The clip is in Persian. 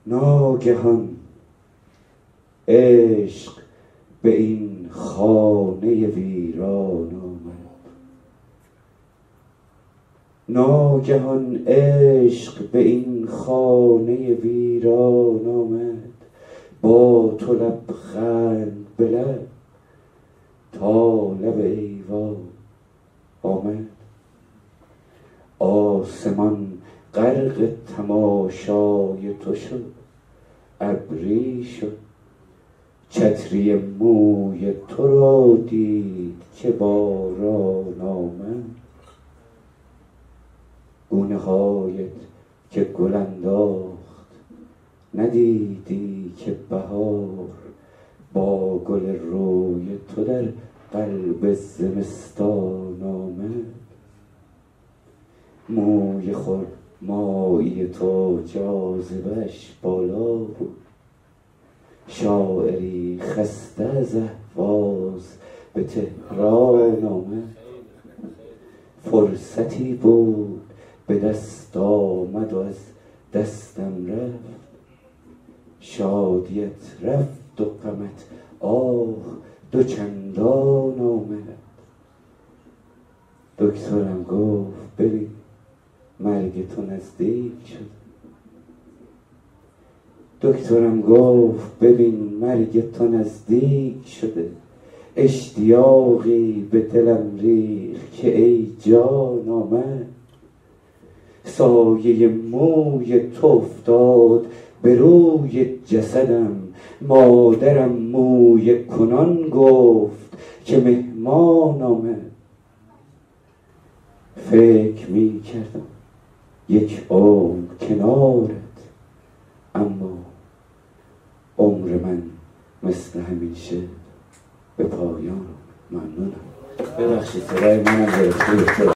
ناگهان عشق به این خانه ویران آمد. ناگهان عشق به این خانه ویران آمد. با تو لبخند به لب تا لب ایوان آمد. آسمان غرق تماشای تو شد، ابری شد، چتری موی تو را دید که باران آمد. گونه هایت که گل انداخت ندیدی که بهار با گل روی تو در قلب زمستان آمد. موی خرمایی تو جاذبه‌اش بالا بود، شاعری خسته از اهواز به تهران آمد. فرصتی بود به دست آمد و از دستم رفت، شادیت رفت و غمت آه دو چندان آمد. دکترم گفت ببین مرگ تو نزدیک شد. دکترم گفت ببین مرگ تو نزدیک شده. اشتیاقی به دلم ریخت که ای جان آمد. سایه موی تو افتاد به روی جسدم. مادرم موی کنان گفت که مهمان آمد. فکر می کردم یک عمر کنارت، اما عمر من مثل همیشه به پایان. ممنونم. ببخشید صدای منم گرفته.